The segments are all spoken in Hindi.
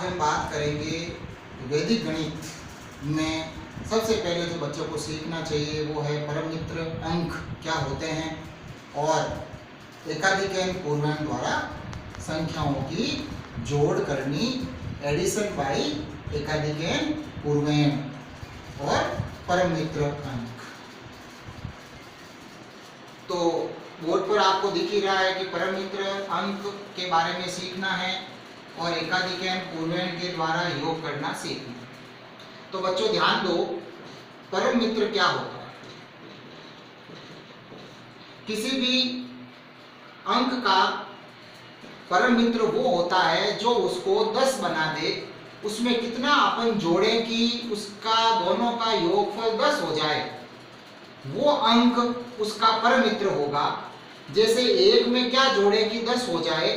आज हम बात करेंगे वैदिक गणित में सबसे पहले जो बच्चों को सीखना चाहिए वो है परम मित्र अंक क्या होते हैं और एकाधिक पूर्णांक द्वारा संख्याओं की जोड़ करनी, एडिशन बाई एकाधिक पूर्णांक और परम मित्र अंक। तो बोर्ड पर आपको दिख ही रहा है कि परम मित्र अंक के बारे में सीखना है और एकाधिक पूर्णांक के द्वारा योग करना सीखना है। तो बच्चों ध्यान दो, परम मित्र क्या होता है? किसी भी अंक का परम मित्र वो होता है जो उसको 10 बना दे, उसमें कितना अपन जोड़े कि उसका दोनों का योगफल 10 हो जाए, वो अंक उसका परम मित्र होगा। जैसे एक में क्या जोड़े कि 10 हो जाए,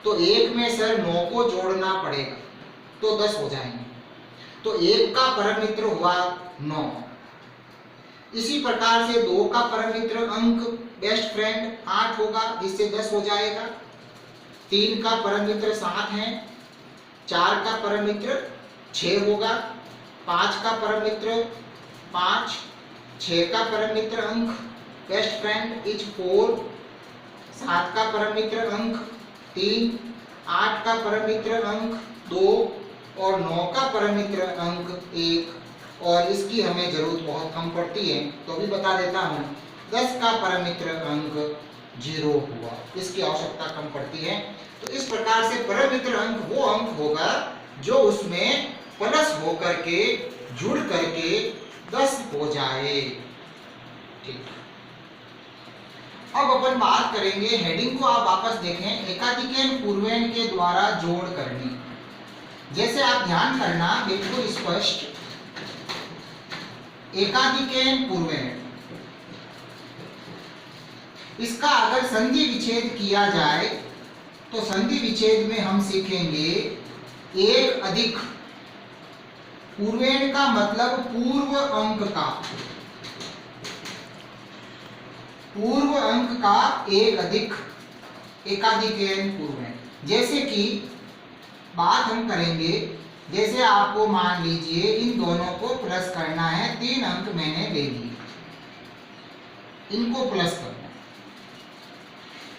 तो एक में सर 9 को जोड़ना पड़ेगा तो 10 हो जाएंगे, तो एक का परम मित्र हुआ 9। इसी प्रकार से 2 का परम मित्र अंक बेस्ट फ्रेंड 8 होगा, जिससे 10 हो जाएगा। 3 का परम मित्र 7 है, 4 का परम मित्र 6 होगा, 5 का परम मित्र 5, 6 का परम मित्र अंक बेस्ट फ्रेंड इज 4, 7 का परम मित्र अंक 3, 8 का परम मित्र अंक 2 और 9 का परम मित्र अंक 1। और इसकी हमें जरूरत बहुत कम पड़ती है, तो भी बता देता हूँ। 10 का परम मित्र अंक 0 हुआ, इसकी आवश्यकता कम पड़ती है। तो इस प्रकार से परम मित्र अंक वो अंक होगा जो उसमें प्लस होकर के जुड़ करके 10 हो जाए। ठीक, अब अपन बात करेंगे, हेडिंग को आप वापस देखें, एकाधिक पूर्णांक के द्वारा जोड़ करनी। जैसे आप ध्यान करना बिल्कुल स्पष्ट, एकाधिक पूर्णांक, इसका अगर संधि विच्छेद किया जाए तो संधि विच्छेद में हम सीखेंगे एक अधिक, पूर्णांक का मतलब पूर्व अंक का, पूर्व अंक का एक अधिक एकाधिक पूर्णांक। जैसे कि बात हम करेंगे, जैसे आपको मान लीजिए इन दोनों को प्लस करना है, 3 अंक मैंने ले लिए, इनको प्लस करना,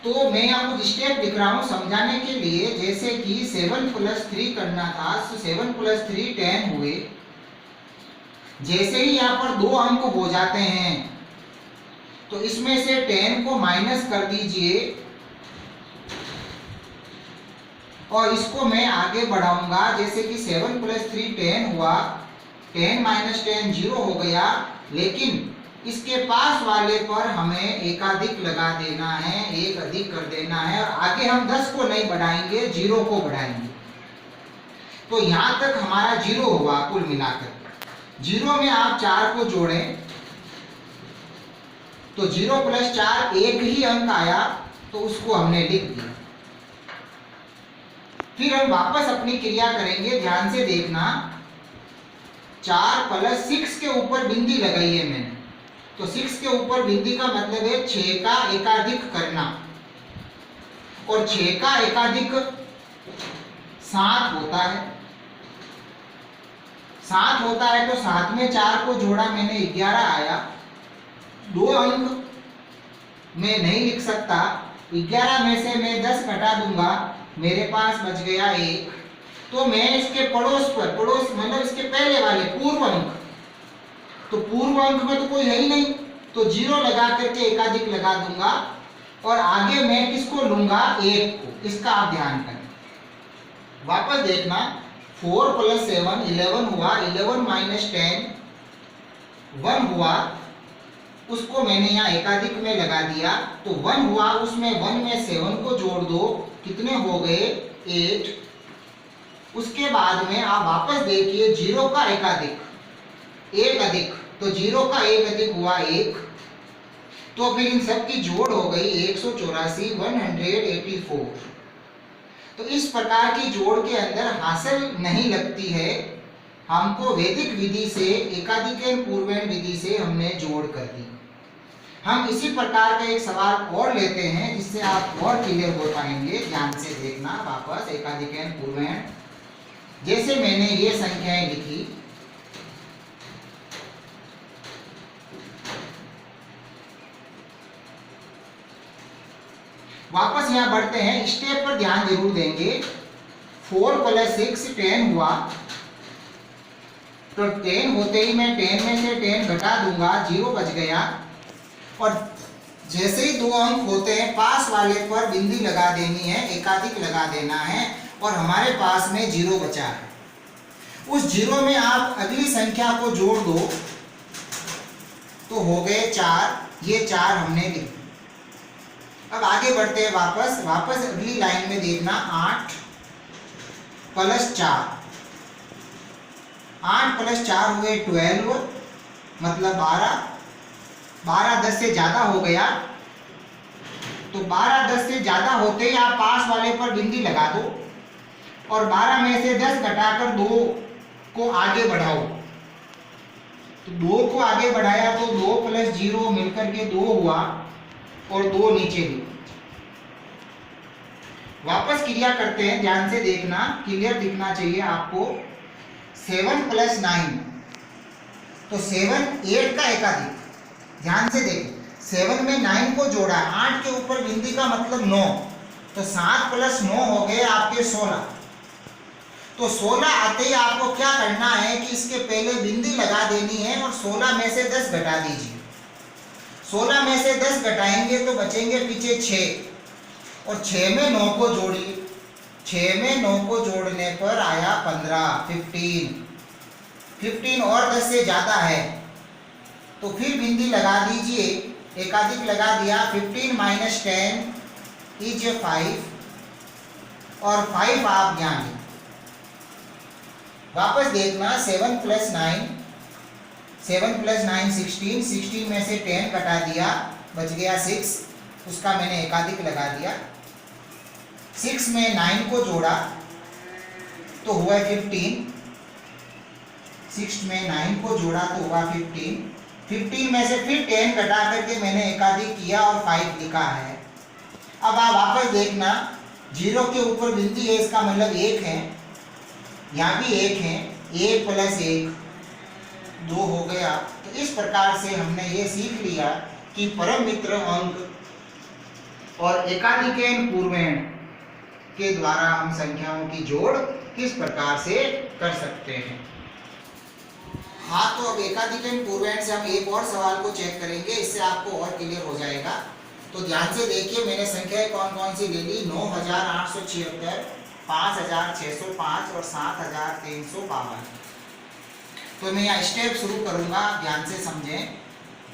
तो मैं आपको स्टेप लिख रहा हूं समझाने के लिए। जैसे कि 7 + 3 करना था, तो 7 + 3 10 हुए। जैसे ही यहाँ पर 2 अंक हो जाते हैं तो इसमें से 10 को माइनस कर दीजिए और इसको मैं आगे बढ़ाऊंगा। जैसे कि 7 + 3 10 हुआ, 10 - 10 0 हो गया, लेकिन इसके पास वाले पर हमें एकाधिक लगा देना है, एक अधिक कर देना है और आगे हम 10 को नहीं बढ़ाएंगे, 0 को बढ़ाएंगे। तो यहां तक हमारा 0 हुआ कुल मिलाकर। 0 में आप 4 को जोड़ें तो 0 + 4 एक ही अंक आया, तो उसको हमने लिख दिया। फिर हम वापस अपनी क्रिया करेंगे, ध्यान से देखना। 4 + 6 के ऊपर बिंदी लगाई है मैंने, तो 6 के ऊपर बिंदी का मतलब है 6 का एकाधिक करना, और 6 का एकाधिक 7 होता है। 7 होता है तो 7 में 4 को जोड़ा मैंने, 11 आया। 2 अंक मैं नहीं लिख सकता, 11 में से मैं 10 घटा दूंगा, मेरे पास बच गया 1। तो मैं इसके पड़ोस पर, पड़ोस मतलब इसके पहले वाले पूर्व अंक, तो पूर्व अंक में तो कोई है ही नहीं, तो 0 लगा करके एकाधिक लगा दूंगा और आगे मैं किसको लूंगा, 1 को। इसका आप ध्यान करें, वापस देखना। 4 + 7 11 हुआ, 11 - 10 1 हुआ, उसको मैंने यहाँ एकाधिक में लगा दिया, तो 1 हुआ, उसमें 1 में 7 को जोड़ दो, कितने हो गए 8। उसके बाद में आप वापस देखिए 0 का एकाधिक, एक अधिक, तो 0 का एक अधिक हुआ 1, तो फिर इन सब की जोड़ हो गई 184 184। तो इस प्रकार की जोड़ के अंदर हासिल नहीं लगती है, हमको वैदिक विधि से, एकाधिक पूर्णांक विधि से हमने जोड़ कर दी। हम इसी प्रकार का एक सवाल और लेते हैं जिससे आप और क्लियर हो पाएंगे। ध्यान से देखना वापस, एकाधिक पूर्णांक। जैसे मैंने ये संख्याएं लिखी, वापस यहाँ बढ़ते हैं, स्टेप पर ध्यान जरूर देंगे। 4 + 6 10 हुआ, तो 10 होते ही मैं 10 में से 10 घटा दूंगा, 0 बच गया। और जैसे ही 2 अंक होते हैं पास वाले पर बिंदी लगा देनी है, एकाधिक लगा देना है, और हमारे पास में 0 बचा है। उस 0 में आप अगली संख्या को जोड़ दो तो हो गए 4, ये 4 हमने लिख। अब आगे बढ़ते हैं, वापस अगली लाइन में देखना, 8 + 4, 8 + 4 हुए 12, मतलब 12, 12 10 से ज्यादा हो गया, तो 12 10 से ज्यादा होते ही आप पास वाले पर बिंदी लगा दो, और 12 में से 10 घटाकर 2 को आगे बढ़ाओ, तो 2 को आगे बढ़ाया तो 2 + 0 मिलकर के 2 हुआ, और 2 नीचे ली। वापस क्रिया करते हैं, ध्यान से देखना, क्लियर दिखना चाहिए आपको। 7 + 9, तो 7 8 का एकाधिक, ध्यान से देखें, 7 में 9 को जोड़ा, 8 के ऊपर बिंदी का मतलब 9, तो 7 + 9 हो गए आपके 16। तो 16 आते ही आपको क्या करना है कि इसके पहले बिंदी लगा देनी है, और 16 में से 10 घटा दीजिए। 16 में से 10 घटाएंगे तो बचेंगे पीछे 6, और 6 में 9 को जोड़िए, 6 में 9 को जोड़ने पर आया 15, 15 और 10 से ज्यादा है तो फिर बिंदी लगा दीजिए, एकाधिक लगा दिया। 15 - 10 = 5, और 5 आप ध्यान दें। वापस देखना, 7 + 9, 7 + 9 16, 16 में से 10 घटा दिया, बच गया 6, उसका मैंने एकाधिक लगा दिया। 6 में 9 को जोड़ा तो हुआ 15, 6 में 9 को जोड़ा तो हुआ 15, 15 में से फिर 10 घटा करके मैंने एकाधिक किया और 5 लिखा है। अब आप वापस देखना, 0 के ऊपर बिंदी है, इसका मतलब 1 है, यहाँ भी 1 है, 1 + 1 2 हो गया। तो इस प्रकार से हमने ये सीख लिया कि परम मित्र अंक और एकाधिकेन पूर्वेण के द्वारा हम संख्याओं की जोड़ किस प्रकार से कर सकते हैं। हाँ, तो अब एकाधिकेन पूर्वेण से हम एक और सवाल को चेक करेंगे, इससे आपको और क्लियर हो जाएगा। तो ध्यान से देखिए, मैंने संख्याएं कौन कौन सी ले ली, 9876, 5605 और 7352। तो मैं यहाँ स्टेप शुरू करूंगा, ध्यान से समझें।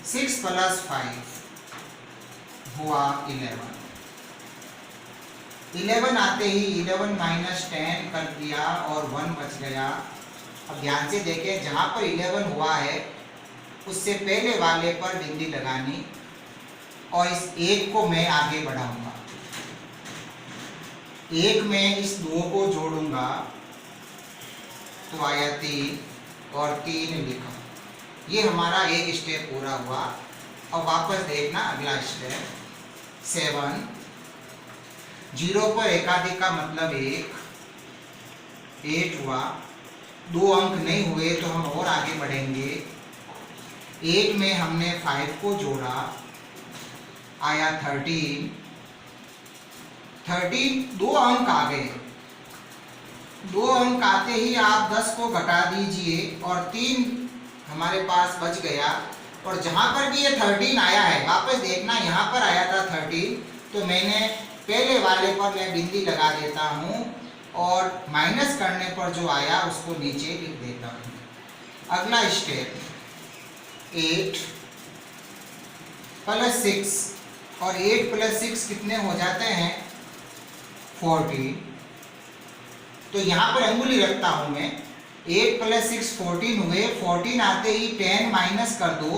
6 + 5 हुआ 11, 11 आते ही 11 - 10 कर दिया और 1 बच गया। अब ध्यान से देखें, जहां पर 11 हुआ है उससे पहले वाले पर बिंदी लगानी, और इस 1 को मैं आगे बढ़ाऊंगा, 1 में इस 2 को जोड़ूंगा तो आया 3, और 3 लिखा। ये हमारा एक स्टेप पूरा हुआ। अब वापस देखना अगला स्टेप, 7, 0 पर एकाधिक का मतलब 1, 8 हुआ, 2 अंक नहीं हुए तो हम और आगे बढ़ेंगे। 8 में हमने 5 को जोड़ा, आया 13, 2 अंक आ गए। 2 अंक आते ही आप 10 को घटा दीजिए और 3 हमारे पास बच गया। और जहां पर भी ये 13 आया है, वापस देखना, यहाँ पर आया था 13, तो मैंने पहले वाले पर मैं बिंदी लगा देता हूँ और माइनस करने पर जो आया उसको नीचे लिख देता हूँ। अगला स्टेप, 8 + 6, और 8 + 6 कितने हो जाते हैं, 14। तो यहाँ पर अंगुली रखता हूँ मैं, 8 + 6 14 हुए, 14 आते ही 10 माइनस कर दो,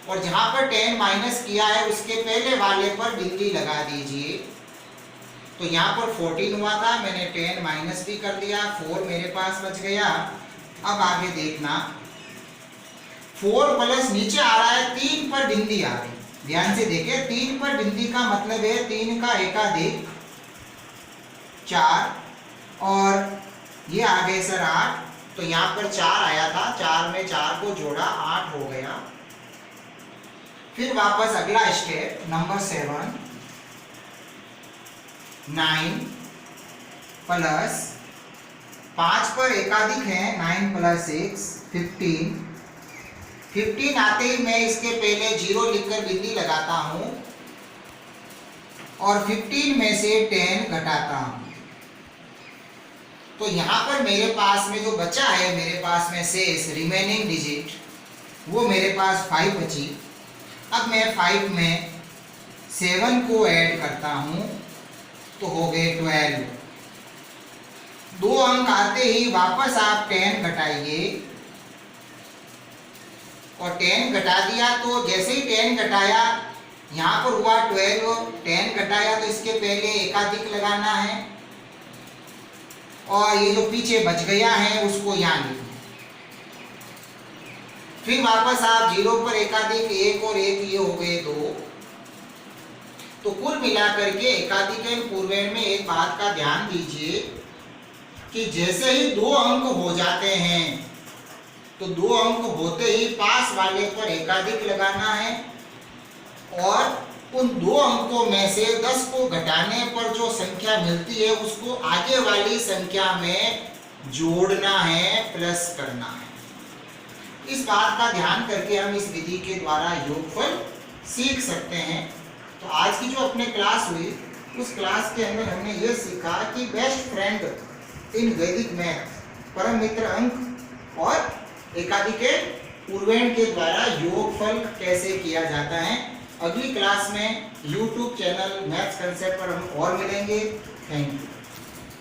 और जहाँ पर 10 माइनस किया है उसके पहले वाले पर बिंदी लगा दीजिए। तो यहाँ पर 14 हुआ था, मैंने 10 माइनस भी कर दिया, 4 मेरे पास बच गया। अब आगे देखना, 4 प्लस नीचे आ रहा है, 3 पर बिंदी आ गई। ध्यान से देखिए, 3 पर बिंदी का मतलब है 3 का एकाधिक 4, और ये आ गए सर 8, तो यहाँ पर 4 आया था, 4 में 4 को जोड़ा 8 हो गया। फिर वापस अगला स्टेप नंबर 7, 9 प्लस 5 पर एकाधिक है, 9 प्लस 6 15। 15 आते ही मैं इसके पहले 0 लिखकर बिंदी लगाता हूं और 15 में से 10 घटाता हूं। तो यहां पर मेरे पास में जो बचा है, मेरे पास में शेष रिमेनिंग डिजिट, वो मेरे पास 5 बची। अब मैं 5 में 7 को ऐड करता हूं तो हो गए 12। 2 अंक आते ही वापस आप 10 घटाइए और 10 घटा दिया, तो जैसे ही 10 घटाया यहाँ पर हुआ 12, 10 घटाया तो इसके पहले एकाधिक लगाना है और ये जो पीछे बच गया है उसको यहाँ लिखना। फिर वापस आप 0 पर एकाधिक 1 और 1 ये हो गए 2। तो कुल मिलाकर के एकाधिक एवं पूर्वेण में एक बात का ध्यान दीजिए कि जैसे ही 2 अंक हो जाते हैं तो 2 अंक होते ही पास वाले पर एकाधिक लगाना है और उन 2 अंकों में से 10 को घटाने पर जो संख्या मिलती है उसको आगे वाली संख्या में जोड़ना है, प्लस करना है। इस बात का ध्यान करके हम इस विधि के द्वारा योगफल सीख सकते हैं। तो आज की जो अपने क्लास हुई उस क्लास के अंदर हमने ये सीखा कि बेस्ट फ्रेंड इन वैदिक मैथ, परम मित्र अंक और एकाधिक पूर्वेण के द्वारा योगफल कैसे किया जाता है। अगली क्लास में YouTube चैनल मैथ्स कंसेप्ट पर हम और मिलेंगे। Thank you.